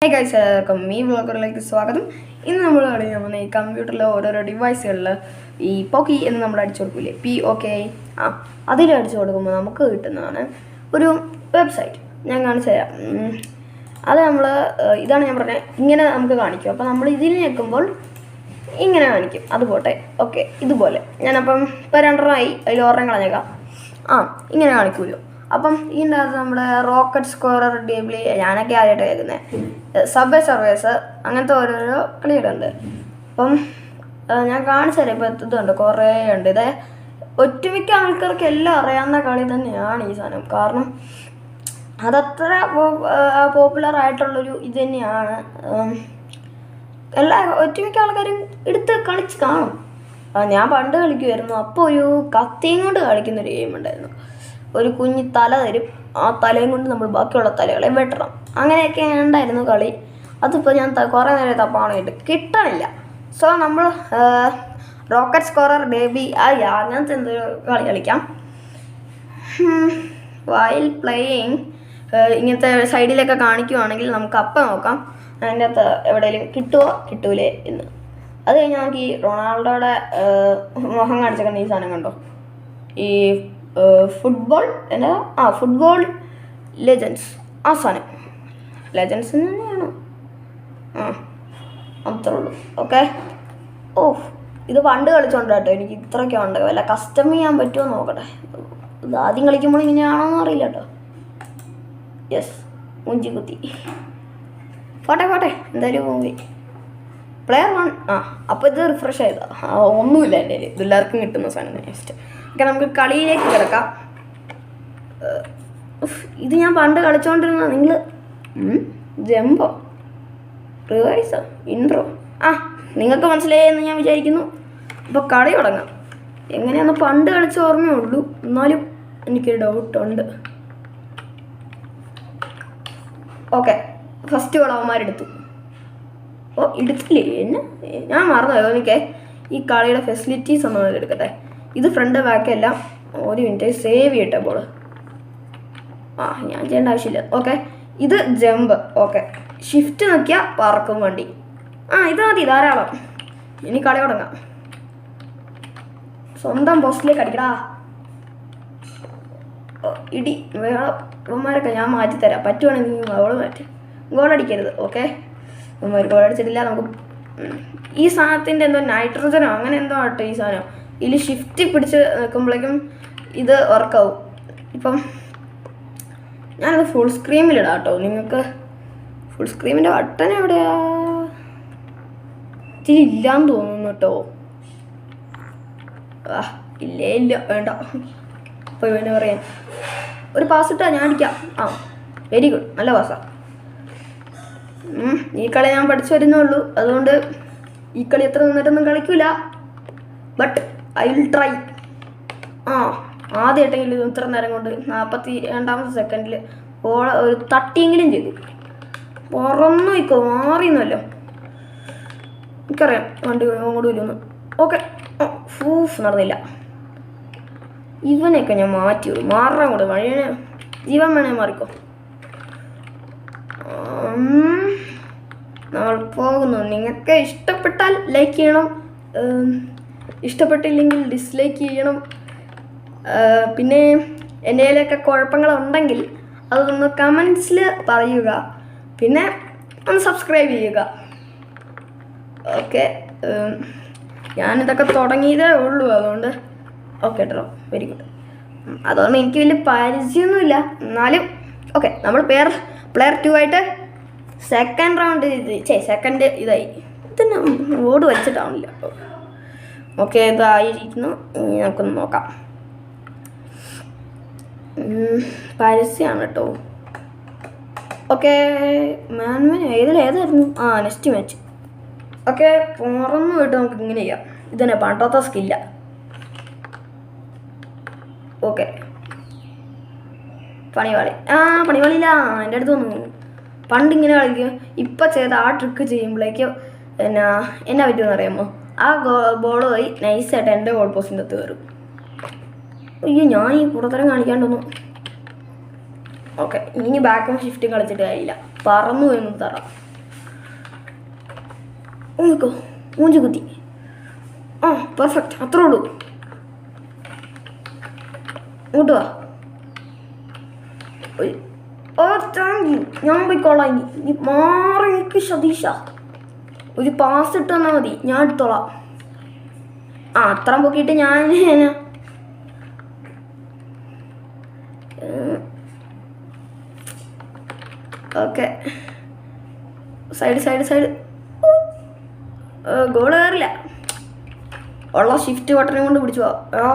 Hi guys, എല്ലാവർക്കും ഈ വ്ളോഗറിലേക്ക് സ്വാഗതം. ഇന്ന് നമ്മൾ കളിക്കുന്നത് ഈ കമ്പ്യൂട്ടറിലെ ഓരോരോ ഡിവൈസുകളിൽ ഈ പോക്കി എന്ന് നമ്മൾ അടിച്ചു കൊടുക്കില്ലേ, POKI, അതിൽ അടിച്ചു കൊടുക്കുമ്പോൾ നമുക്ക് കിട്ടുന്നതാണ് ഒരു വെബ്സൈറ്റ്. ഞാൻ കാണിച്ചു തരാം. അത് ഇതാണ് ഞാൻ പറഞ്ഞത്, ഇങ്ങനെ നമുക്ക് കാണിക്കും. അപ്പോൾ നമ്മൾ ഇതിൽ ഞെക്കുമ്പോൾ ഇങ്ങനെ കാണിക്കും. അതുപോട്ടെ, ഓക്കെ, ഇതുപോലെ. ഞാനപ്പം ഇപ്പോൾ 2 അതിൽ 1 കളഞ്ഞേക്കാം. ഇങ്ങനെ കാണിക്കുമല്ലോ. അപ്പം ഇതിൻ്റെ അകത്ത് നമ്മുടെ റോക്കറ്റ് സ്കോറർ ഡേബിളി, ഞാനൊക്കെ ആദ്യമായിട്ട് കേൾക്കുന്നത്, സബ്വേ സർവേസ്, അങ്ങനത്തെ ഓരോരോ കളികളുണ്ട്. അപ്പം ഞാൻ കാണിച്ചു തരാം. ഇപ്പോൾ ഇതുണ്ട്, കുറേ ഉണ്ട്. ഇത് ഒട്ടുമിക്ക ആൾക്കാർക്ക് എല്ലാം അറിയാവുന്ന കളി തന്നെയാണ് ഈ സാധനം. കാരണം അതത്ര പോപ്പുലർ ആയിട്ടുള്ളൊരു ഇത് തന്നെയാണ്. ഒട്ടുമിക്ക ആൾക്കാരും എടുത്ത് കളിച്ച് കാണും. ഞാൻ പണ്ട് കളിക്കുമായിരുന്നു. അപ്പോൾ ഒരു കത്തിയും കൊണ്ട് കളിക്കുന്നൊരു ഗെയിം ഉണ്ടായിരുന്നു. ഒരു കുഞ്ഞി തല തരും, ആ തലയും കൊണ്ട് നമ്മൾ ബാക്കിയുള്ള തലകളെ വെട്ടണം. അങ്ങനെയൊക്കെ ഉണ്ടായിരുന്നു കളി. അതിപ്പോൾ ഞാൻ കുറേ നേരം തപ്പാണായിട്ട് കിട്ടണില്ല. സോ നമ്മൾ റോക്കറ്റ് സ്കോറർ ബേബി അങ്ങനത്തെ എന്തൊരു കളി കളിക്കാം. വൈൽ പ്ലേയിങ് ഇങ്ങനത്തെ സൈഡിലൊക്കെ കാണിക്കുവാണെങ്കിൽ നമുക്ക് അപ്പം നോക്കാം അതിൻ്റെ അകത്ത് എവിടെയെങ്കിലും കിട്ടുമോ കിട്ടൂലേ എന്ന്. അത് കഴിഞ്ഞാൽ നമുക്ക് ഈ റൊണാൾഡോയുടെ മുഖം കാണിച്ചേക്കുന്ന ഈ സാധനം കണ്ടോ, ഈ ഫുട്ബോൾ ഫുട്ബോൾ ലെജൻസ്, ആ സാധനം ലെജൻസ് തന്നെയാണ്. അത്രേ ഉള്ളൂ. ഓക്കെ. ഇത് പണ്ട് കളിച്ചോണ്ട് കേട്ടോ, എനിക്ക് ഇത്രയൊക്കെ ഉണ്ട്. വല്ല കസ്റ്റം ചെയ്യാൻ പറ്റുമോ നോക്കട്ടെ. ഇത് ആദ്യം കളിക്കുമ്പോൾ ഇങ്ങനെയാണോന്ന് അറിയില്ല കേട്ടോ. യെസ്, മുഞ്ചി കുത്തി. പോട്ടെ, എന്തായാലും മൂവി പ്ലെയർ 1. അപ്പോൾ ഇത് റിഫ്രഷ് ചെയ്താ ഒന്നുമില്ല എൻ്റെ കയ്യിൽ. ഇതെല്ലാവർക്കും കിട്ടുന്ന സാധനം. നെക്സ്റ്റ് ഓക്കെ, നമുക്ക് കളിയിലേക്ക് കിടക്കാം. ഇത് ഞാൻ പണ്ട് കളിച്ചുകൊണ്ടിരുന്ന നിങ്ങൾ ജമ്പോ റിവൈസോ ഇൻട്രോ നിങ്ങൾക്ക് മനസ്സിലായെന്ന് ഞാൻ വിചാരിക്കുന്നു. ഇപ്പോൾ കളി തുടങ്ങാം. എങ്ങനെയാണെന്ന് പണ്ട് കളിച്ച ഓർമ്മയുള്ളൂ, എന്നാലും എനിക്കൊരു ഡൗട്ടുണ്ട്. Okay, first അവന്മാരെടുത്തു. എടുത്തില്ലേ എന്നെ, ഞാൻ മറന്നു. എനിക്ക് ഈ കളിയുടെ ഫെസിലിറ്റീസ് ഒന്നും എടുക്കട്ടെ. ഇത് ഫ്രണ്ട് ബാക്ക് എല്ലാം ഒരു മിനിറ്റ് സേവ് ചെയ്യട്ടെ ബോൾ. ഞാൻ ചെയ്യേണ്ട ആവശ്യമില്ല. ഓക്കെ, ഇത് ജമ്പ്. ഓക്കെ, ഷിഫ്റ്റ് നോക്കിയാൽ പറക്കും വണ്ടി. ഇത് മതി, ധാരാളം. ഇനി കളി തുടങ്ങാം. സ്വന്തം പോസ്റ്റിലേക്ക് അടിക്കടാ. ഇടി വേളന്മാരൊക്കെ ഞാൻ മാറ്റിത്തരാം. പറ്റുവാണെങ്കിൽ അവള് മാറ്റി ഗോളടിക്കരുത്. ഓക്കെ, ഗോളടിച്ചിട്ടില്ല. നമുക്ക് ഈ സാധനത്തിൻ്റെ എന്തോ നൈട്രജനോ അങ്ങനെ എന്തോ ആട്ടോ ഈ സാധനം. ഇതിൽ ഷിഫ്റ്റ് പിടിച്ച് നിൽക്കുമ്പോഴേക്കും ഇത് വർക്കാവും. ഇപ്പം ഞാനത് ഫുൾ സ്ക്രീനിലിടാം കേട്ടോ. നിങ്ങൾക്ക് ഫുൾ സ്ക്രീനിൻ്റെ ബട്ടൺ എവിടെയാ? ഇച്ചിരി ഇല്ലാന്ന് തോന്നുന്നു കേട്ടോ. ഇല്ല വേണ്ട. അപ്പോൾ ഇവനെ പറയാൻ ഒരു പാസ് ഇട്ടാ ഞാൻ അടിക്കാം. വെരി ഗുഡ്, നല്ല പാസ്സാ. ഈ കളി ഞാൻ പഠിച്ചു വരുന്നുള്ളൂ, അതുകൊണ്ട് ഈ കളി എത്ര നിന്നിട്ടൊന്നും കളിക്കില്ല. But I will try. ആദ്യമായിട്ടെങ്കിലും ഇത്ര നേരം കൊണ്ട് 42ാമത്തെ സെക്കൻഡിൽ ഒരു തട്ടിയെങ്കിലും ചെയ്തു. പുറന്നു വയ്ക്കോ, മാറിയെന്നല്ലോ എനിക്കറിയാം. വണ്ടി ഓടില്ലൊന്ന്. ഓക്കെ, നടന്നില്ല. ഇവനെയൊക്കെ ഞാൻ മാറ്റി മാറാൻ കൂടെ വഴിയെ ജീവൻ വേണേ മാറിക്കോ. നമ്മൾ പോകുന്നു. നിങ്ങൾക്ക് ഇഷ്ടപ്പെട്ടാൽ ലൈക്ക് ചെയ്യണം, ഇഷ്ടപ്പെട്ടില്ലെങ്കിൽ ഡിസ്ലൈക്ക് ചെയ്യണം. പിന്നെ എൻ്റെ കയ്യിലൊക്കെ കുഴപ്പങ്ങളുണ്ടെങ്കിൽ അതൊന്ന് കമൻസിൽ പറയുക. പിന്നെ ഒന്ന് സബ്സ്ക്രൈബ് ചെയ്യുക. ഓക്കെ, ഞാനിതൊക്കെ തുടങ്ങിയതേ ഉള്ളൂ, അതുകൊണ്ട് ഓക്കെ കേട്ടോ. Very good. അതുകൊണ്ട് എനിക്ക് വലിയ പരിചയമൊന്നുമില്ല, എന്നാലും ഓക്കെ. നമ്മൾ പ്ലെയർ 2 ആയിട്ട് സെക്കൻഡ് റൗണ്ട് സെക്കൻഡ് ഇതായി. ഇതന്നെ ഓട് വലിച്ചിട്ടാവില്ല. ഓക്കെ, ഇതായിരിക്കുന്നു. നമുക്കൊന്ന് നോക്കാം. പരസ്യമാണ് കേട്ടോ. ഓക്കെ, ഏതായിരുന്നു? Next match. ഓക്കെ, പുറന്നു പോയിട്ട് നമുക്ക് ഇങ്ങനെ ചെയ്യാം. ഇതന്നെ പണ്ടത്തെ സ്കില്ല. ഓക്കെ, പണിവാളില്ല. എൻ്റെ അടുത്ത് വന്നു. പണ്ടിങ്ങനെ കളിക്കും. ഇപ്പം ചെയ്ത ആ ട്രിക്ക് ചെയ്യുമ്പോഴേക്കും എന്നാ പറ്റുമെന്ന് അറിയാമോ? ആ ബോൾ പോയി നൈസായിട്ട് എൻ്റെ ഗോൾ പോസ്റ്റിൻ്റെ അകത്ത് കയറും. അയ്യോ, ഞാൻ ഈ പുറത്തരം കാണിക്കാണ്ടൊന്നും. ഓക്കെ, ഇനി ബാക്കും ഷിഫ്റ്റും കളിച്ചിട്ട് കാര്യമില്ല. പറന്നു പോയി തറാം. നോക്കോ മൂഞ്ചി കുത്തി. ആ പെർഫെക്റ്റ്, അത്രേ ഉള്ളൂ. ഇങ്ങോട്ട് വാ. ഓ താങ്ക് യു, ഞാൻ പോയിക്കോളാം. ഇനി മാറി എനിക്ക് സതീഷ ഒരു പാസ് ഇട്ട് തന്നാൽ മതി, ഞാൻ എടുത്തോളാം. ആ അത്ര പൊക്കിയിട്ട് ഞാൻ ഓക്കെ. സൈഡ് ഗോള് കയറില്ല. ഉള്ള ഷിഫ്റ്റ് ബട്ടനെ കൊണ്ട് പിടിച്ചു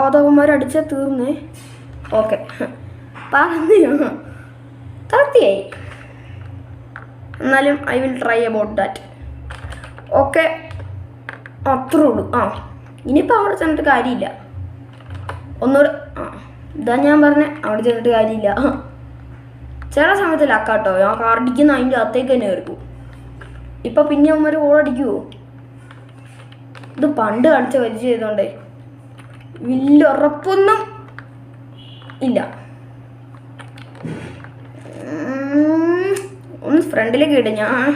അതവന്മാർ അടിച്ചാൽ തീർന്നേ. ഓക്കെ പറഞ്ഞു തൃപ്തിയായി. എന്നാലും I will try about that. Okay അത്രേ ഉള്ളൂ. ആ ഇനിയിപ്പോൾ അവിടെ ചെന്നിട്ട് കാര്യമില്ല. ഒന്നുകൂടെ ഇതാ ഞാൻ പറഞ്ഞ അവിടെ ചെന്നിട്ട് കാര്യമില്ല. ചില സമയത്ത് ലക്കാട്ടോ, ഞാൻ കാർഡിക്കുന്ന അതിൻ്റെ അകത്തേക്ക് തന്നെ കയറിക്കും. ഇപ്പം പിന്നെ അവന്മാർ ഗോളടിക്കുമോ? ഇത് പണ്ട് കളിച്ച വലിച്ചു ചെയ്തോണ്ടേ വലിയ ഉറപ്പൊന്നും ഇല്ല. ഒന്ന് ഫ്രണ്ടിലേക്ക് ഇടും. ഞാൻ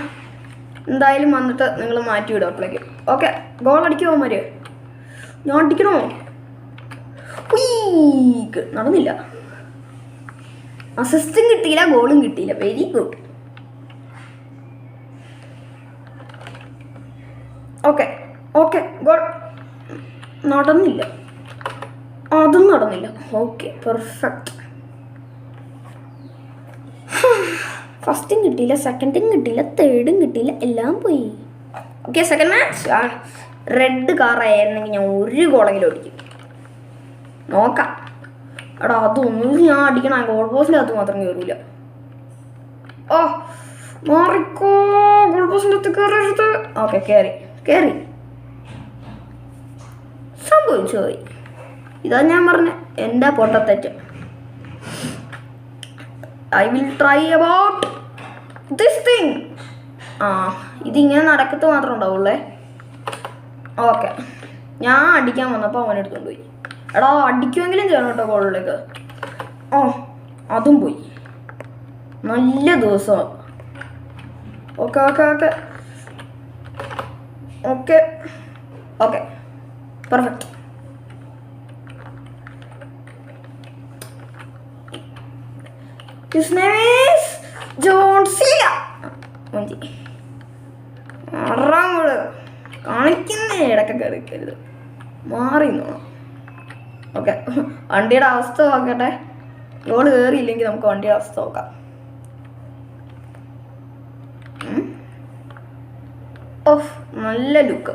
എന്തായാലും വന്നിട്ട് നിങ്ങൾ മാറ്റി വിടും അപ്പോഴേക്ക്. ഓക്കെ ഗോൾ അടിക്കുമോ അവന്മാർ? ഞാൻ അടിക്കണോ? നടന്നില്ല. അസിസ്റ്റും കിട്ടിയില്ല, ഗോളും കിട്ടിയില്ല. Very good. ഓക്കെ ഗോൾ നടന്നില്ല, അതും നടന്നില്ല. Okay perfect. ഫസ്റ്റും കിട്ടിയില്ല, സെക്കൻഡും കിട്ടിയില്ല, തേർഡും കിട്ടിയില്ല, എല്ലാം പോയി. ഓക്കെ സെക്കൻഡ് മാച്ച് റെഡ് കാറായിരുന്നെങ്കിൽ ഞാൻ ഒരു ഗോളെങ്കിലും അടിക്കും. നോക്കാം. എടാ അതൊന്നും ഞാൻ അടിക്കണം. ഗോൾ പോസ്റ്റിൻ്റെ അകത്ത് മാത്രം കയറൂല. ഓ മാറിക്കോ, ഗോൾ പോസ്റ്റിൻ്റെ അകത്ത് കയറരുത്. ഓക്കെ കയറി സംഭവിച്ചു പോയി. ഇതാ ഞാൻ പറഞ്ഞ എൻ്റെ പൊട്ടത്തെറ്റ്. I will try about this thing. ഇതിങ്ങനെ നടക്കത്ത് മാത്രം ഉണ്ടാവുള്ളേ. ഓക്കെ ഞാൻ അടിക്കാൻ വന്നപ്പോൾ അവൻ എടുത്തുകൊണ്ട് പോയി. എടാ അടിക്കുമെങ്കിലും ചെയ്യണം കേട്ടോ ഗോളിലേക്ക്. അതും പോയി. നല്ല ദിവസമാണ്. Okay perfect. His name is John Cena. കാണിക്കുന്ന ഇടയ്ക്ക് കയറിക്കരുത്, മാറി നോണം. ഓക്കെ വണ്ടിയുടെ അവസ്ഥ നോക്കട്ടെ. ഗോൾ കയറിയില്ലെങ്കിൽ നമുക്ക് വണ്ടിയുടെ അവസ്ഥ നോക്കാം. നല്ല ലുക്ക്.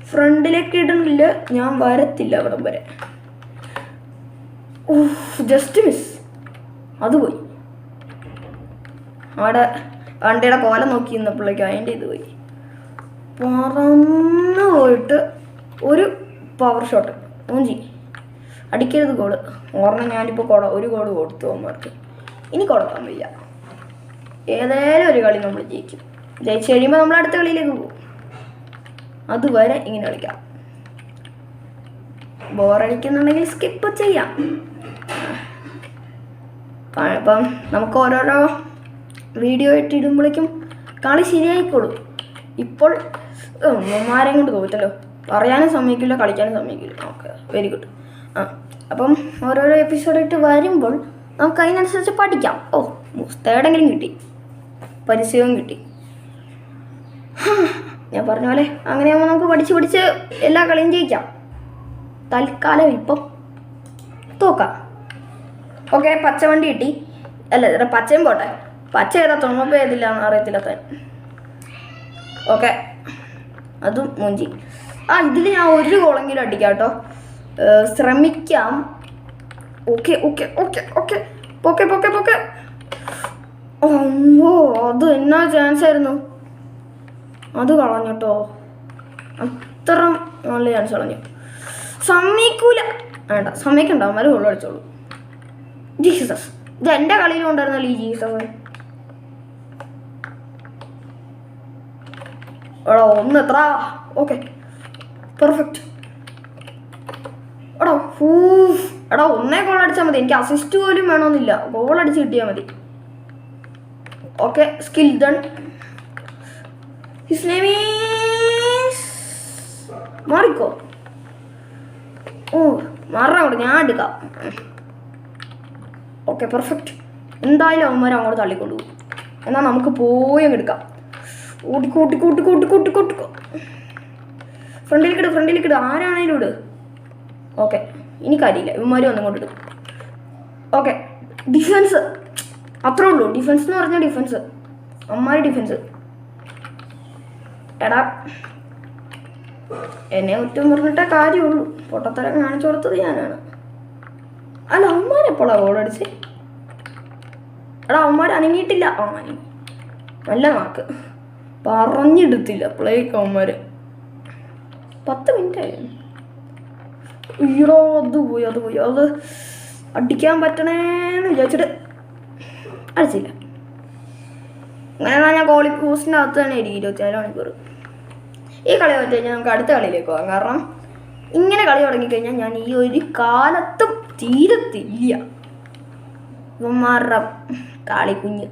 ഫ്രണ്ടിലേക്ക് ഇടുന്നില്ല, ഞാൻ വരത്തില്ല അവിടം വരെ. ജസ്റ്റ് മിസ്, അത് പോയി. അവിടെ വണ്ടിയുടെ കോല നോക്കി നിന്നപ്പോഴേക്കും അതിൻ്റെ ഇത് പോയി. പറന്ന് പോയിട്ട് ഒരു പവർ ഷോട്ട് മൂഞ്ചി. അടിക്കരുത് ഗോള്. ഓർമ്മ ഞാനിപ്പോൾ ഒരു ഗോള് കൊടുത്തു അവന്മാർക്ക്. ഇനി കൊടുക്കാൻ വയ്യ. ഏതായാലും ഒരു കളി നമ്മൾ ജയിക്കും. ജയിച്ചു കഴിയുമ്പോൾ നമ്മൾ അടുത്ത കളിയിലേക്ക് പോകും. അതുവരെ ഇങ്ങനെ കളിക്കാം. ബോറടിക്കുന്നുണ്ടെങ്കിൽ സ്കിപ്പ് ചെയ്യാം. അപ്പം നമുക്ക് ഓരോരോ വീഡിയോ ഇട്ടിടുമ്പോഴേക്കും കളി ശരിയായിക്കോളും. ഇപ്പോൾ ഉമ്മമാരെയും കൊണ്ട് തോറ്റല്ലോ, പറയാനും സമ്മതിക്കില്ല, കളിക്കാനും സമ്മതിക്കില്ല. Okay very good. അപ്പം ഓരോരോ എപ്പിസോഡായിട്ട് വരുമ്പോൾ നമുക്ക് അതിനനുസരിച്ച് പഠിക്കാം. തേർഡെങ്കിലും കിട്ടി, പരിചയവും കിട്ടി. ഞാൻ പറഞ്ഞ പോലെ അങ്ങനെയാകുമ്പോൾ നമുക്ക് പഠിച്ച് എല്ലാ കളിയും ജയിക്കാം. തൽക്കാലം ഇപ്പം തോക്കാം. ഓക്കെ പച്ചവണ്ടി കിട്ടി. അല്ല പച്ചയും പോട്ടെ, പച്ച ഏതാ തുറന്നപ്പോൾ ഏതില്ല എന്ന് അറിയത്തില്ല താൻ. ഓക്കെ അതും മൂഞ്ചി. ഇതിൽ ഞാൻ ഒരു ഗോളെങ്കിലും അടിക്കാം കേട്ടോ, ശ്രമിക്കാം. ഓക്കെ അത് എന്നാ ചാൻസ് ആയിരുന്നു, അത് കളഞ്ഞോട്ടോ. അത്ര നല്ല ചാൻസ് കളഞ്ഞു. സമ്മതിക്കൂല, വേണ്ട സമ്മതിക്കണ്ട, അവന്മാർ ഗോൾ അടിച്ചോളൂ. ജീസസ്, ഇത് എൻ്റെ കളിയിൽ ഉണ്ടായിരുന്നല്ലോ ഈ ജീസസ്. ഒന്ന് എത്ര. Okay perfect. ഒന്നേ ഗോൾ അടിച്ചാൽ മതി, എനിക്ക് അസിസ്റ്റ് പോലും വേണമെന്നില്ല, ഗോൾ അടിച്ച് കിട്ടിയാൽ മതി. Okay skill done. His name is മാറിക്കോ. ഓ മാറാം അങ്ങോട്ട്, ഞാൻ എടുക്കാം. Okay perfect. എന്തായാലും അവന്മാരെ അങ്ങോട്ട് തള്ളിക്കൊണ്ടു പോകും. എന്നാൽ നമുക്ക് പോയി അങ്ങ് എടുക്കാം. ഓട്ടിക്കോ. ഫ്രണ്ടിലേക്കിട് ആരാണേലും ഇട്. ഓക്കെ ഇനി കാര്യമില്ല, ഇവന്മാർ വന്നിങ്ങോട്ട് ഇടും. ഓക്കെ ഡിഫൻസ് അത്രേ ഉള്ളൂ. ഡിഫൻസ് എന്ന് പറഞ്ഞാൽ ഡിഫൻസ്, അമ്മാരി ഡിഫൻസ്. എടാ എന്നെ ഒറ്റ പറഞ്ഞിട്ടേ കാര്യമുള്ളൂ. പൊട്ടത്തരം കാണിച്ചു കൊടുത്തത് ഞാനാണ്. അല്ല അവന്മാരെപ്പോഴാണ് ഗോളടിച്ച്? എടാ അവന്മാർ അനങ്ങിയിട്ടില്ല. നല്ല മാർക്ക് പറഞ്ഞെടുത്തില്ല പ്ലേക്ക് അവന്മാർ. 10 മിനിറ്റ് ആയിരുന്നു. അയ്യോ അത് പോയി. അത് അടിക്കാൻ പറ്റണേന്ന് വിചാരിച്ചിട്ട് അടിച്ചില്ല. അങ്ങനെ ഞാൻ ഗോളി പോസ്റ്റിൻ്റെ അകത്ത് തന്നെ ഇരിക്കും 24 മണിക്കൂർ. ഈ കളി പറ്റി കഴിഞ്ഞാൽ നമുക്ക് അടുത്ത കളിയിലേക്ക് പോകാം. കാരണം ഇങ്ങനെ കളി തുടങ്ങിക്കഴിഞ്ഞാൽ ഞാൻ ഈ ഒരു കാലത്തും തീരത്തില്ല ഇവന്മാരുടെ കാളിക്കുഞ്ഞ്.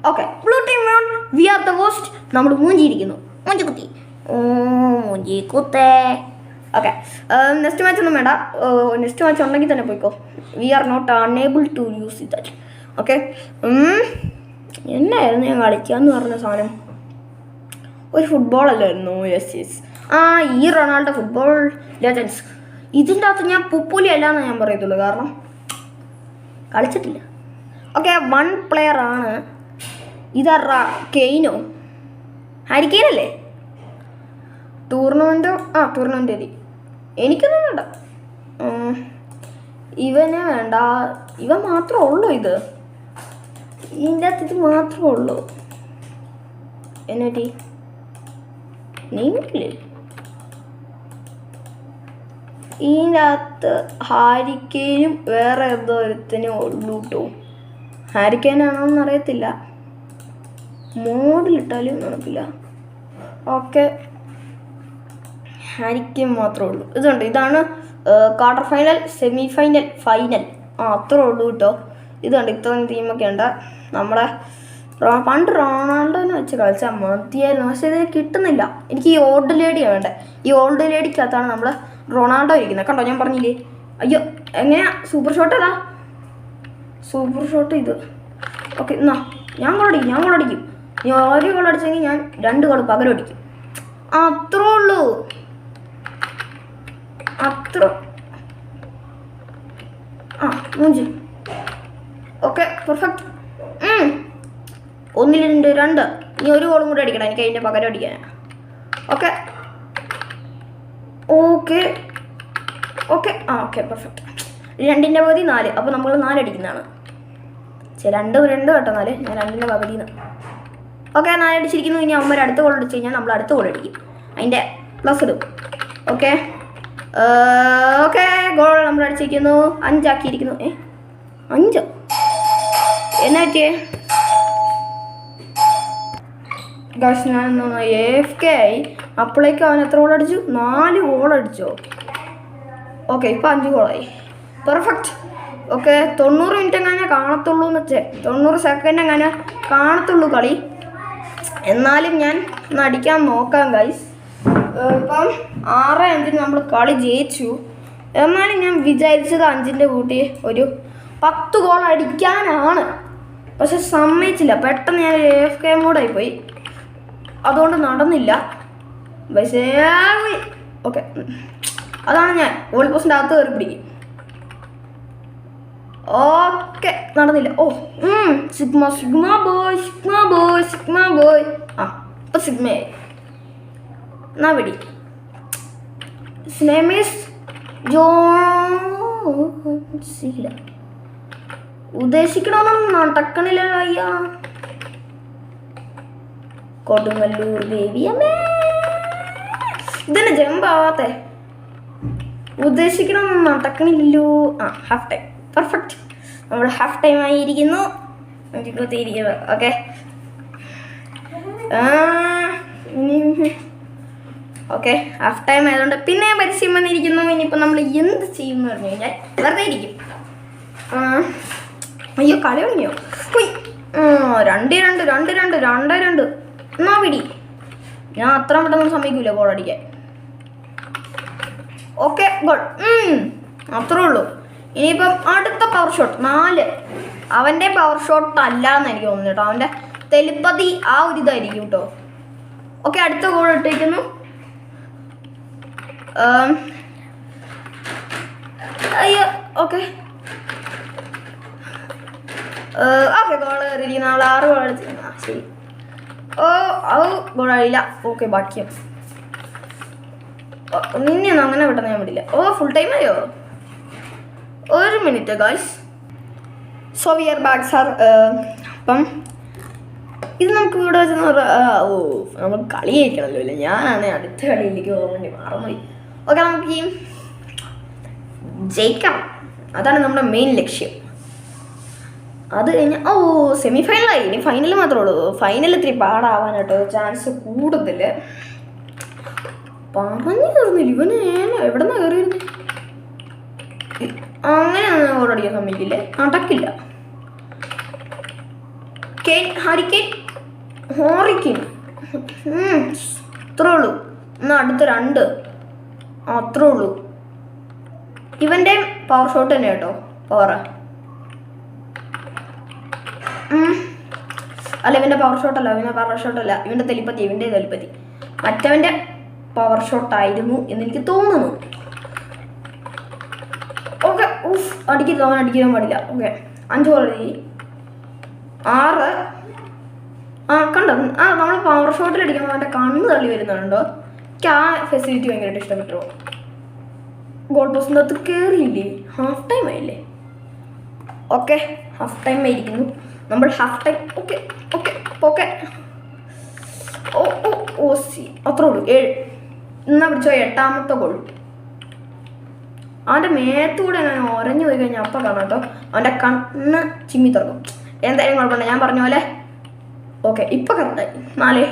Okay blue team we are the host. നമ്മൾ മൂഞ്ചിയിരിക്കുന്നു. മൂഞ്ചി കുത്തേ. ഓക്കെ നെക്സ്റ്റ് മാച്ച് ഒന്നും വേണ്ട. നെക്സ്റ്റ് മാച്ച് ഉണ്ടെങ്കിൽ തന്നെ പോയിക്കോ. We are not unable to use that. Okay എന്നായിരുന്നു ഞാൻ കളിക്കാന്ന് പറഞ്ഞ സാധനം? ഒരു ഫുട്ബോൾ അല്ലായിരുന്നു. യെസ് ഈ റൊണാൾഡോ ഫുട്ബോൾ ലെജൻഡ്സ്. ഇതിൻ്റെ അകത്ത് ഞാൻ പുപ്പുലി അല്ല എന്ന് ഞാൻ പറയത്തുള്ളൂ, കാരണം കളിച്ചിട്ടില്ല. ഓക്കെ 1 പ്ലെയർ ആണ്. ഇതാ കെയ്നോ ഹാരിക്കെയിനല്ലേ? ടൂർണമെൻ്റ് എതി എനിക്കൊന്നും വേണ്ട. ഇവന് വേണ്ട. ഇവൻ മാത്രമേ ഉള്ളൂ. ഇതിൻ്റെ അകത്ത് ഇത് മാത്രമേ ഉള്ളൂ. എന്നിട്ട് നീങ്ങില്ലേ? ഇതിൻ്റെ അകത്ത് ഹാരിക്കെയിനും വേറെ എന്തോ ഒരുത്തനും ഉള്ളൂ കേട്ടോ. ഹാരിക്കെയിനാണോന്ന് അറിയത്തില്ല. മോഡിലിട്ടാലും നടക്കില്ല. ഓക്കെ ഹാരിക്കെയിൻ മാത്രമേ ഉള്ളൂ. ഇതാണ് quarter final, semi final, final. അത്രേ ഉള്ളൂ കേട്ടോ. ഇതുണ്ട് ഇത്രയും ടീമൊക്കെ ഉണ്ട്. നമ്മുടെ പണ്ട് റൊണാൾഡോനെ വെച്ച് കളിച്ചാൽ മതിയായിരുന്നു. പക്ഷേ ഇതിന് കിട്ടുന്നില്ല. എനിക്ക് ഈ ഓൾഡ് ലേഡിയാണ് വേണ്ടത്. ഈ ഓൾഡ് ലേഡിക്കകത്താണ് നമ്മൾ റൊണാൾഡോ ഇരിക്കുന്നത്. കണ്ടോ ഞാൻ പറഞ്ഞില്ലേ? അയ്യോ എങ്ങനെയാ സൂപ്പർ ഷോട്ട്? അതാ സൂപ്പർ ഷോട്ട് ഇത്. ഓക്കെ എന്നാ ഞാൻ ഗോളടിക്കും. നീ ഒരു ഗോൾ അടിച്ചെങ്കിൽ ഞാൻ 2 ഗോൾ പകരം അടിക്കും. അത്രേ ഉള്ളൂ. മൂഞ്ചി. Okay perfect. 1, 2, 2. നീ ഒരു ഗോളും കൂടി അടിക്കണം എനിക്ക് അതിൻ്റെ പകരം അടിക്കാൻ. Okay perfect. 2ൻ്റെ പകുതി 4. അപ്പോൾ നമ്മൾ 4 അടിക്കുന്നതാണ്. 2 കേട്ടോ 4. ഞാൻ 2ൻ്റെ പകുതിന്ന്. ഓക്കെ 4 അടിച്ചിരിക്കുന്നു. ഇനി അവന്മാർ അടുത്ത ഗോൾ അടിച്ച് കഴിഞ്ഞാൽ നമ്മൾ അടുത്ത ഗോൾ അടിക്കും. അതിൻ്റെ പ്ലസ് ഇടും. ഓക്കെ ഗോൾ നമ്മൾ അടിച്ചിരിക്കുന്നു. 5 ആക്കിയിരിക്കുന്നു. 5 എന്നാ പറ്റിയേ? ഞാൻ AFK ആയി. അപ്പോഴേക്കും അവൻ എത്ര ഗോൾ അടിച്ചു? 4 ഗോൾ അടിച്ചോ? ഓക്കെ ഇപ്പോൾ 5 ഗോളായി. പെർഫെക്റ്റ്. ഓക്കെ 90 മിനിറ്റ് എങ്ങനെ കാണത്തുള്ളൂ എന്ന് വെച്ചേ, 90 സെക്കൻഡ് എങ്ങനെ കാണത്തുള്ളൂ കളി. എന്നാലും ഞാൻ ഒന്ന് അടിക്കാൻ നോക്കാം ഗൈസ്. ഇപ്പം 6-5 നമ്മൾ കളി ജയിച്ചു. എന്നാലും ഞാൻ വിചാരിച്ചത് 5ൻ്റെ കൂട്ടി ഒരു 10 ഗോൾ അടിക്കാനാണ്. പക്ഷെ സമ്മതിച്ചില്ല. പെട്ടെന്ന് ഞാൻ AFK മോഡായിപ്പോയി. അതുകൊണ്ട് നടന്നില്ല. പക്ഷേ ഓക്കെ അതാണ് ഞാൻ ഗോൾ പോസ്റ്റിൻ്റെ അകത്ത് കയറി പിടിക്കും. ഓക്കെ നടന്നില്ല. Sigma boy. ഇപ്പം സിഗ്മയായി. എന്നാ പിടി. സ്നെമിസ് ജോൺസില്ല. ഉദ്ദേശിക്കണമെന്നൊന്നും നടക്കണില്ലല്ലോ അയ്യാ. കൊടുങ്ങല്ലൂർ ദേവിയമ്മേ. ഇതന്നെ ജമ്പാവാത്തെ. ഉദ്ദേശിക്കണമെന്നൊന്നും നടക്കണില്ലല്ലോ. Half time. പെർഫെക്റ്റ്. നമ്മൾ ഹാഫ് ടൈം ആയിരിക്കുന്നു. ഓക്കെ ഹാഫ് ടൈം ആയതുകൊണ്ട് പിന്നെ പരസ്യം വന്നിരിക്കുന്നു. ഇനിയിപ്പോൾ നമ്മൾ എന്ത് ചെയ്യും എന്ന് പറഞ്ഞു കഴിഞ്ഞാൽ വെറുതെ ഇരിക്കും. അയ്യോ കളി തുടങ്ങിയോ? 2-2. എന്നാ പിടി. ഞാൻ അത്ര പെട്ടെന്ന് സമ്മതിക്കൂല ഗോൾ അടിക്കാൻ. Okay goal. അത്രേ ഉള്ളൂ. ഇനിയിപ്പം അടുത്ത പവർ ഷോട്ട് 4. അവൻ്റെ പവർ ഷോട്ട് അല്ല എന്ന് എനിക്ക് തോന്നുന്നു കേട്ടോ. അവൻ്റെ തെളിപ്പതി ആ ഒരു ഇതായിരിക്കും കേട്ടോ. ഓക്കെ അടുത്ത ഗോൾ ഇട്ടിരിക്കുന്നു. അയ്യോ ഓക്കെ ഓക്കെ ഗോൾ കയറിയിരിക്കുന്ന ആൾ 6 ഗോൾ അടിച്ചിരിക്കുന്ന. ശരി. അത് ഗോൾ ആയില്ല. ഓക്കെ ബാക്കിയോ നിന്നെയൊന്നും അങ്ങനെ പെട്ടെന്ന് ഞാൻ വിടില്ല. ഫുൾ ടൈം ആയോ? 1 minute guys. So we are back sir. അപ്പം ഇത് നമുക്ക് ഇവിടെ വെച്ച് നമുക്ക് കളി ജയിക്കണമല്ലോ അല്ലേ. ഞാനാണ് അടുത്ത കളിയിലേക്ക് പോകാൻ വേണ്ടി മറന്നുപോയി. ഓക്കെ നമുക്ക് ഈ ജയിക്കണം, അതാണ് നമ്മുടെ മെയിൻ ലക്ഷ്യം. അത് കഴിഞ്ഞാൽ സെമി ഫൈനലായി. ഇനി ഫൈനൽ മാത്രമേ ഉള്ളൂ. ഫൈനൽ ഇത്തിരി പാടാവാനായിട്ടോ ചാൻസ് കൂടുതൽ. പറഞ്ഞു തീർന്നില്ല. ഇവന് എവിടെ നിന്നാണ് കയറിയിരുന്നത്? അങ്ങനെയാണ് ഓടടിക്കാൻ സമ്മതിക്കില്ലേ, നടക്കില്ല. ഹാരിക്കെയിൻ അത്രേ ഉള്ളൂ. എന്നാൽ അടുത്ത 2 അത്രേ ഉള്ളൂ. ഇവൻ്റെ പവർ ഷോട്ട് തന്നെ കേട്ടോ. പവർ അല്ല, ഇവൻ്റെ പവർ ഷോട്ടല്ല. ഇവൻ്റെ തെളിപ്പതി. മറ്റവൻ്റെ പവർ ഷോട്ടായിരുന്നു എന്നെനിക്ക് തോന്നുന്നു. ഓക്കെ അടിക്കരുത്, അവൻ അടിക്കാൻ പാടില്ല. Okay 5 goal. 6 കണ്ടോ. നമ്മൾ പവർ ഷോട്ടിൽ അടിക്കുമ്പോൾ അവൻ്റെ കണ്ണ് തള്ളി വരുന്നുണ്ടോ. എനിക്ക് ആ ഫെസിലിറ്റി ഭയങ്കരമായിട്ട് ഇഷ്ടപ്പെട്ടു. ഗോൾ പോസ്റ്റിൻ്റെ അകത്ത് കയറിയില്ലേ. ഹാഫ് ടൈം ആയില്ലേ. ഓക്കെ ഹാഫ് ടൈം ആയിരിക്കുന്നു. നമ്മൾ ഹാഫ് ടൈം. ഓക്കെ അത്രേ ഉള്ളൂ. 7. എന്നാ പിടിച്ചോ 8ാമത്തെ ഗോൾ. അവൻ്റെ മേത്തൂടെ ഞാൻ ഉരഞ്ഞു പോയി കഴിഞ്ഞാൽ അപ്പം കാണാം കേട്ടോ. അവൻ്റെ കണ്ണ് ചിമ്മി തുറക്കും. എന്തായാലും കുഴപ്പമില്ല, ഞാൻ പറഞ്ഞ പോലെ. ഓക്കെ ഇപ്പം കറക്റ്റായി. 4.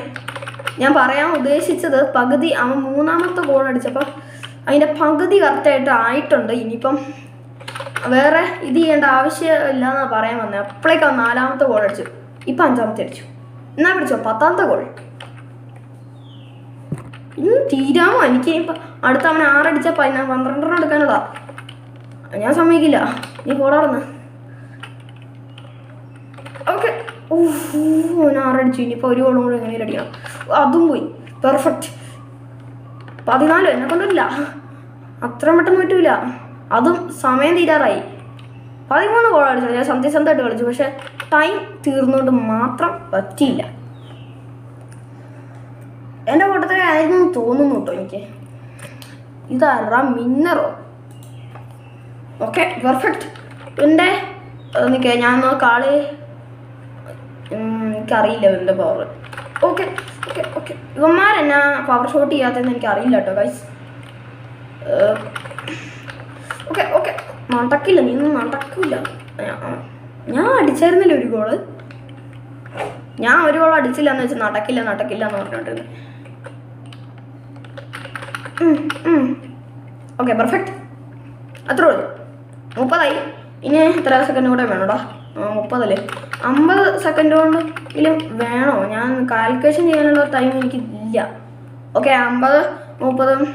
ഞാൻ പറയാൻ ഉദ്ദേശിച്ചത് പകുതി. അവൻ 3ാമത്തെ ഗോൾ അടിച്ചപ്പോൾ അതിൻ്റെ പകുതി കറക്റ്റായിട്ട് ആയിട്ടുണ്ട്. ഇനിയിപ്പം വേറെ ഇത് ചെയ്യേണ്ട ആവശ്യമില്ല എന്നാണ് പറയാൻ വന്നത്. അപ്പോഴേക്കാണ് 4ാമത്തെ ഗോൾ അടിച്ചു. ഇപ്പം 5ാമത്തെ അടിച്ചു. എന്നാ പിടിച്ചോ 10ാമത്തെ ഗോൾ. ഇന്ന് തീരാമോ? എനിക്ക് ഇനിയിപ്പം അടുത്ത അവൻ 6 അടിച്ചാൽ 12 എടുക്കാനുള്ളതാ. ഞാൻ സമ്മതിക്കില്ല. നീ പോടാർന്ന്. ഓക്കെ അവൻ 6 അടിച്ചു. ഇനിയിപ്പോൾ 1 ഗോളും കൂടെ എങ്ങനെ അടിക്കണം. അതും പോയി. പെർഫെക്റ്റ്. 14. എന്നെ കൊണ്ടില്ല, അത്ര പെട്ടെന്ന് പറ്റൂല. അതും സമയം തീരാറായി. 13 ഗോൾ അടിച്ചു. ഞാൻ സന്ധ്യസന്ധമായിട്ട് കളിച്ചു. പക്ഷെ ടൈം തീർന്നുകൊണ്ട് മാത്രം പറ്റിയില്ല. എൻ്റെ കൂട്ടത്തിലായിരുന്നു തോന്നുന്നു കേട്ടോ എനിക്ക്. ഇതാരാ മിന്നറോ? Okay perfect. എൻ്റെ നിൽക്കേ ഞാൻ കളി എനിക്കറിയില്ല ഇവൻ്റെ പവർ. ഓക്കെ ഇവന്മാരെന്നാ പവർ ഷോട്ട് ചെയ്യാത്തതെന്ന് എനിക്കറിയില്ല കേട്ടോ ഗൈസ്. ഓക്കെ നടക്കില്ല. നീയൊന്നും നടക്കില്ല. ഞാൻ അടിച്ചായിരുന്നല്ലോ 1 ഗോള്. ഞാൻ 1 ഗോൾ അടിച്ചില്ല എന്ന് വെച്ചാൽ നടക്കില്ല എന്ന് പറഞ്ഞിട്ടുണ്ട്. Okay perfect. അത്രേ ഉള്ളൂ. 30 ഇനി എത്ര സെക്കൻഡ് കൂടെ വേണോടാ? 30 അല്ലേ. 50 സെക്കൻഡ് കൊണ്ടെങ്കിലും വേണോ? ഞാൻ കാൽക്കുലേഷൻ ചെയ്യാനുള്ള ടൈം എനിക്കില്ല. ഓക്കെ 50, 30,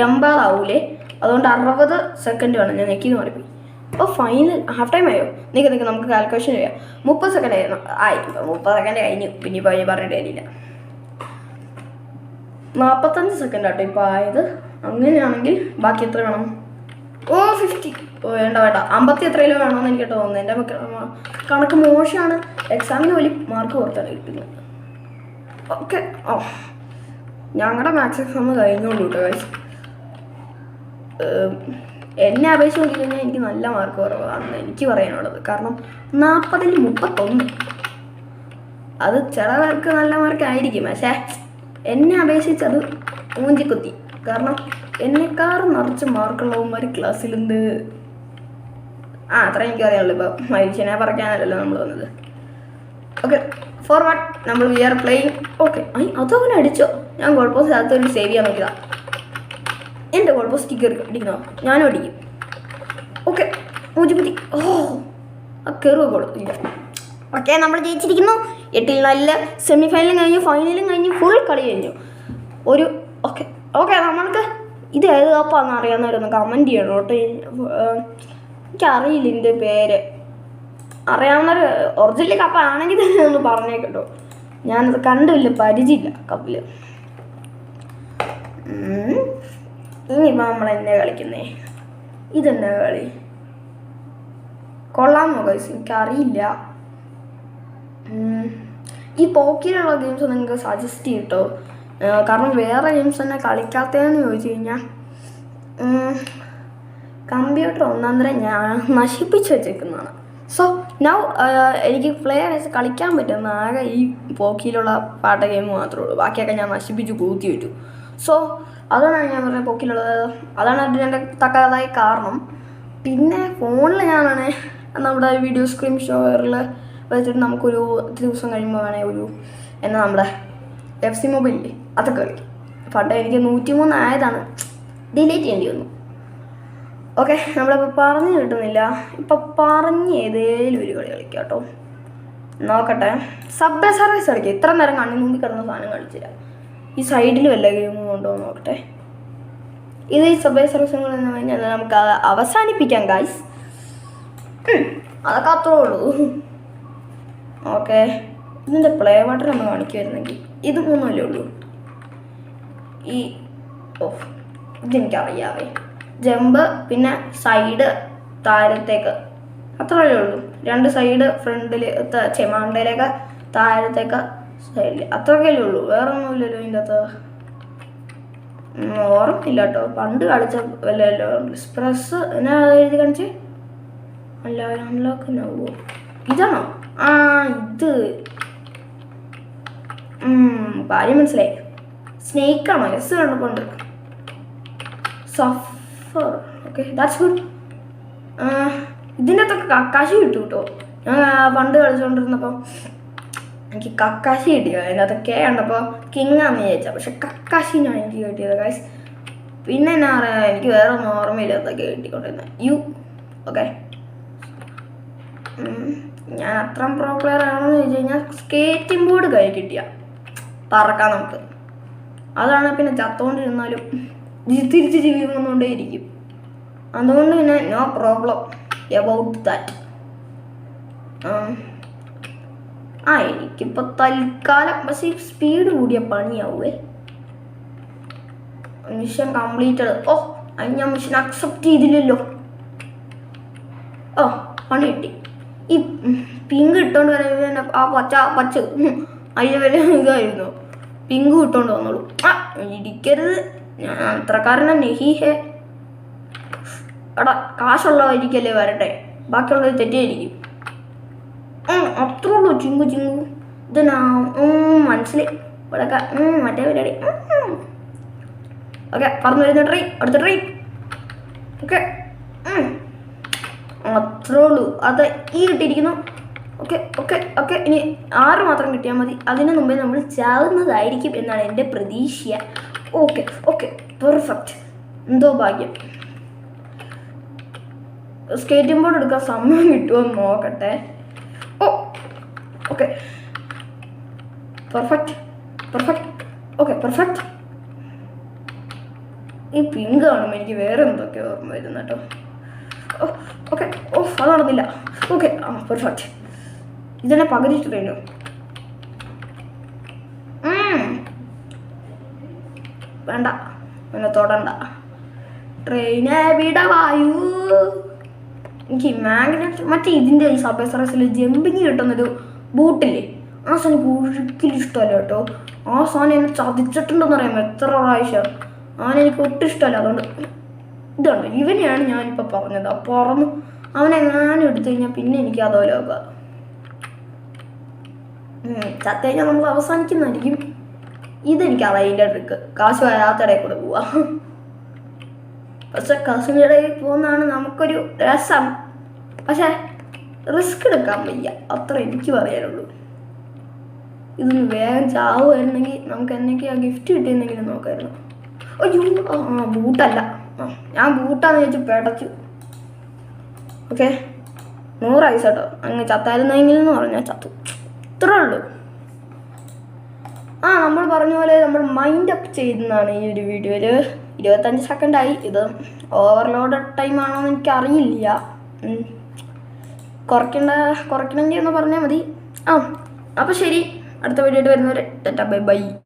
80 ആവൂലേ. അതുകൊണ്ട് 60 സെക്കൻഡ് വേണം. ഞാൻ നെക്കിന്ന് മാറിപ്പോയി. അപ്പോൾ ഫൈനൽ ഹാഫ് ടൈം ആയോ? നിൽക്ക് നമുക്ക് കാൽക്കുലേഷൻ ചെയ്യാം. 30 സെക്കൻഡ് ആയിരുന്നു. 30 സെക്കൻഡ് കഴിഞ്ഞു. പിന്നെ ഇപ്പോൾ പറഞ്ഞിട്ട് കാര്യമില്ല. 45 സെക്കൻഡ് ആട്ടോ ഇപ്പോൾ ആയത്. അങ്ങനെയാണെങ്കിൽ ബാക്കി എത്ര വേണം? 50. വേണ്ട 50 എത്രയിലോ വേണമെന്ന് എനിക്ക് തോന്നുന്നു. എൻ്റെ കണക്ക് മോശമാണ്. എക്സാമിന് വലിയ മാർക്ക് പുറത്താണ് കിട്ടുന്നത്. ഓക്കെ ഞങ്ങളുടെ മാത്സ് എക്സാം കഴിഞ്ഞോളൂ കേട്ടോ ഗൈസ്. എന്നെ അപേക്ഷിച്ച് നോക്കിക്കഴിഞ്ഞാൽ എനിക്ക് നല്ല മാർക്ക് കുറവാണെന്ന് എനിക്ക് പറയാനുള്ളത്. കാരണം 40ൽ 31. അത് ചില പേർക്ക് നല്ല മാർക്ക് ആയിരിക്കും. പക്ഷേ എന്നെ അപേക്ഷിച്ചത് മൂഞ്ചിക്കുത്തി. കാരണം എന്നെക്കാറും നിറച്ച് മാർക്കുള്ളവന്മാർ ക്ലാസ്സിലുണ്ട്. അത്ര എനിക്ക് അറിയാനുള്ളൂ. ഇപ്പോൾ മനുഷ്യനെ പറയാനല്ലല്ലോ നമ്മൾ വന്നത്. Okay forward. നമ്മൾ വി ആർ പ്ലേയിങ്. ഓക്കെ അതവനെ അടിച്ചോ? ഞാൻ ഗോൾ പോസ്റ്റ് അകത്തൊരു സേവ് ചെയ്യാൻ നോക്കിയതാണ്. എൻ്റെ ഗോൾ പോസ്റ്റ് സ്റ്റിക്കർ അടിക്കണോ? ഞാനും അടിക്കും. ഓക്കെ മൂജിപ്പത്തി. കയറുക ഗോൾ ഇല്ല. ഓക്കെ നമ്മൾ ജയിച്ചിരിക്കുന്നു. 8-ൽ നല്ല സെമി ഫൈനലും കഴിഞ്ഞു, ഫൈനലും കഴിഞ്ഞു, ഫുൾ കളി കഴിഞ്ഞു. ഒരു ഓക്കെ ഓക്കെ നമ്മൾക്ക് ഇത് ഏത് കപ്പാന്ന് അറിയാവുന്നവരൊന്ന് കമൻറ്റ് ചെയ്യണം കേട്ടോ. എനിക്കറിയില്ല ഇതിൻ്റെ പേര്. അറിയാവുന്നവർ ഒറിജിനൽ കപ്പാണെങ്കിൽ തന്നെ ഒന്ന് പറഞ്ഞേക്കട്ടോ. ഞാനത് കണ്ടില്ല, പരിചയമില്ല കപ്പിൽ. ഇനിയിപ്പോൾ നമ്മൾ എന്നെ കളിക്കുന്നേ, ഇതെന്നാ കളി? കൊള്ളാമോ ഗൈസ്? എനിക്കറിയില്ല. ഈ പോക്കിലുള്ള ഗെയിംസ് നിങ്ങൾക്ക് സജസ്റ്റ് ചെയ്യട്ടോ. കാരണം വേറെ ഗെയിംസ് തന്നെ കളിക്കാത്തതെന്ന് ചോദിച്ചു കഴിഞ്ഞാൽ കമ്പ്യൂട്ടർ ഒന്നാന്തരം ഞാൻ നശിപ്പിച്ച് വെച്ചേക്കുന്നതാണ്. സോ നൗ എനിക്ക് പ്ലെയേഴ്സ് കളിക്കാൻ പറ്റുന്ന ആകെ ഈ പോക്കിയിലുള്ള പാട്ട ഗെയിം മാത്രമേ ഉള്ളൂ. ബാക്കിയൊക്കെ ഞാൻ നശിപ്പിച്ച് കൂത്തി വെച്ചു. സോ അതാണ് ഞാൻ പറഞ്ഞത് പോക്കിലുള്ളത്. അതാണ് അതിൻ്റെ തക്കതായ കാരണം. പിന്നെ ഫോണിൽ ഞാനാണ് നമ്മുടെ വീഡിയോ സ്ക്രീൻ ഷോറിൽ വെച്ചിട്ട് നമുക്കൊരു ദിവസം കഴിയുമ്പോൾ വേണേൽ ഒരു എന്നാ നമ്മുടെ FC മൊബൈലില്ലേ അതൊക്കെ കളിക്കും. പണ്ട് എനിക്ക് 103 ആയതാണ്, ഡിലീറ്റ് ചെയ്യേണ്ടി വന്നു. ഓക്കെ, നമ്മളിപ്പോൾ പറഞ്ഞു കിട്ടുന്നില്ല. ഇപ്പം പറഞ്ഞ് ഏതേലും ഒരു കളി കളിക്കാം കേട്ടോ. നോക്കട്ടെ, സബ്വേ സർവീസ് കളിക്കാം. ഇത്ര നേരം കണ്ണു മുമ്പിൽ കിടന്ന സാധനം കളിച്ചില്ല. ഈ സൈഡിൽ വല്ല ഗെയിമും ഉണ്ടോ നോക്കട്ടെ. ഇത് ഈ സബ്വേ സർവീസ് എന്ന് പറഞ്ഞാൽ നമുക്ക് അവസാനിപ്പിക്കാം ഗായ്സ്. അതൊക്കെ അത്രേ ഉള്ളൂ. ഓക്കെ, ഇതിൻ്റെ പ്ലേ ബട്ടൺ ഒന്ന് കാണിക്കുമായിരുന്നെങ്കിൽ. ഇത് 3 ഉള്ളൂ. ഈ ഇതെനിക്കറിയാവേ, ജമ്പ്, പിന്നെ സൈഡ് താഴത്തേക്ക്, അത്രയല്ലേ ഉള്ളൂ. 2 സൈഡ് ഫ്രണ്ടിൽ മണ്ടയിലേക്ക്, താഴത്തേക്ക്, സൈഡിൽ, അത്രയൊക്കെയല്ലേ ഉള്ളൂ. വേറെ ഒന്നുമില്ലല്ലോ ഇതിൻ്റെ അകത്ത്. ഓർമ്മയില്ല കേട്ടോ, പണ്ട് കളിച്ച വല്ലല്ലോ. എക്സ്പ്രസ് എന്നാ എഴുതി കാണിച്ച് അല്ല, അൺലോക്ക് ആവുമോ? ഇതാണോ? ആ ഇത് കാര്യം മനസ്സിലായി. സ്നേക്കാണോ? എസ് കണ്ടപ്പോണ്ട് സഫർ. Okay, that's good. ഇതിൻ്റെ അകത്തൊക്കെ കക്കാശി കിട്ടും കേട്ടോ. ഞാൻ പണ്ട് കളിച്ചുകൊണ്ടിരുന്നപ്പോൾ എനിക്ക് കക്കാശി കിട്ടിയത്. അതിൻ്റെ അകത്തൊക്കെ കണ്ടപ്പോൾ കിങ്ങാന്ന് വിചാരിച്ചാൽ, പക്ഷെ കക്കാശിനാണ് എനിക്ക് കിട്ടിയത് ഗൈസ്. പിന്നെ എന്നാ പറയുക, എനിക്ക് വേറെ ഒന്നും ഓർമ്മയില്ല അതൊക്കെ കിട്ടിക്കൊണ്ടിരുന്നത്. ഓക്കെ, ഞാൻ അത്ര പ്രോ പ്ലെയർ ആണെന്ന് ചോദിച്ചു കഴിഞ്ഞാൽ സ്കേറ്റിംഗ് ബോർഡ് കൈ കിട്ടിയ പറക്കാം നമുക്ക്. അതാണ് പിന്നെ ചത്തുകൊണ്ടിരുന്നാലും തിരിച്ച് ജീവി വന്നുകൊണ്ടേയിരിക്കും. അതുകൊണ്ട് പിന്നെ നോ പ്രോബ്ലം എബൌട്ട് ദാറ്റ്. എനിക്കിപ്പോൾ തൽക്കാലം പക്ഷേ സ്പീഡ് കൂടിയ പണിയാവേ. Mission completed. അത് ഞാൻ മിഷൻ അക്സെപ്റ്റ് ചെയ്തില്ലല്ലോ. പണി കിട്ടി. ഈ പിങ്ക് ഇട്ടോണ്ട് വരാൻ ആ പച്ച അതിന് വരെ ഇതായിരുന്നു. പിങ്ക് ഇട്ടോണ്ട് വന്നോളൂ. ഇരിക്കരുത്, ഞാൻ അത്രക്കാരനെ നെഹിഹേ. എടാ, കാശുള്ളവരിക്കല്ലേ വരട്ടെ, ബാക്കിയുള്ളത് തെറ്റിയായിരിക്കും. അത്രേ ഉള്ളൂ. ചിങ്കു ഇതിനാ മനസ്സിലായി. ഇവിടെയൊക്കെ മറ്റേ പരിപാടി. ഓക്കെ, പറഞ്ഞു വരുന്ന ട്രെയിൻ, അടുത്ത ട്രെയിൻ. ഓക്കെ, അത്രേ ഉള്ളൂ. അത് ഈ കിട്ടിയിരിക്കുന്നു. ഓക്കെ, ഇനി 6 മാത്രം കിട്ടിയാൽ മതി. അതിന് മുമ്പേ നമ്മൾ ചാവുന്നതായിരിക്കും എന്നാണ് എൻ്റെ പ്രതീക്ഷ. Okay, perfect. എന്തോ ഭാഗ്യം. സ്കേറ്റിംഗ് ബോർഡ് എടുക്കാൻ സമയം കിട്ടുമോ എന്ന് നോക്കട്ടെ. Okay, perfect. ഈ പിങ്ക് കാണുമ്പോൾ എനിക്ക് വേറെ എന്തൊക്കെ ഓർമ്മ വരുന്നു കേട്ടോ. ഓക്കെ, അത് നടന്നില്ല. Okay, perfect. ഇതെന്നെ പകുതി ട്രെയിനോ? വേണ്ട, എന്നെ തൊടണ്ട. ട്രെയിനെ വിടവായു. എനിക്ക് മാഗ്നറ്റ് മറ്റേ ഇതിൻ്റെ ഈ സബ്വേ സർവീസിൽ ജമ്പിങ് കിട്ടുന്നൊരു ബൂട്ടില്ലേ, ആ സാധനം ഒരിക്കലും ഇഷ്ടമല്ല കേട്ടോ. ആ സാധനം എന്നെ ചതിച്ചിട്ടുണ്ടെന്ന് അറിയാമോ എത്ര പ്രാവശ്യം. അവനെനിക്ക് ഒട്ടും ഇഷ്ടമല്ല. അതുകൊണ്ട് ഇതുണ്ട്, ഇവനെയാണ് ഞാനിപ്പോൾ പറഞ്ഞത്. പറന്നു അവനെങ്ങാനും എടുത്തു കഴിഞ്ഞാൽ പിന്നെ എനിക്ക് അതുപോലെ നോക്കുക. ചത്തു കഴിഞ്ഞാൽ നമ്മൾ അവസാനിക്കുന്നതായിരിക്കും. ഇതെനിക്കറിയാം ഇതിൻ്റെ ട്രിക്ക്. കാശ് വരാത്തിടയിൽ കൂടെ പോവാ. പക്ഷെ കാശിൻ്റെ ഇടയിൽ പോകുന്നതാണ് നമുക്കൊരു രസം. പക്ഷെ റിസ്ക് എടുക്കാൻ വയ്യ, അത്ര എനിക്ക് പറയാനുള്ളൂ. ഇതൊന്ന് വേഗം ചാവുമായിരുന്നെങ്കിൽ നമുക്ക് എന്തൊക്കെയാ ഗിഫ്റ്റ് കിട്ടിയെന്നെങ്കിലും നോക്കായിരുന്നു. ബൂട്ടല്ല, ഞാൻ ബൂട്ടാന്ന് ചോദിച്ചു പേടച്ചു. ഓക്കെ, 100 ഐസ് കേട്ടോ. അങ്ങ് ചത്തായിരുന്നെങ്കിൽ എന്ന് പറഞ്ഞാൽ ചത്തു. ഇത്രേ ഉള്ളൂ. നമ്മൾ പറഞ്ഞ പോലെ നമ്മൾ മൈൻഡ് അപ്പ് ചെയ്യുന്നതാണ് ഈ ഒരു വീഡിയോയിൽ. 25 സെക്കൻഡായി. ഇത് ഓവർലോഡ് ടൈമാണോ എന്ന് എനിക്കറിയില്ല. കുറയ്ക്കണമെങ്കിൽ എന്ന് പറഞ്ഞാൽ മതി. അപ്പോൾ ശരി, അടുത്ത വീഡിയോ ആയിട്ട് വരുന്നവരെ ടാറ്റാ ബൈ ബൈ.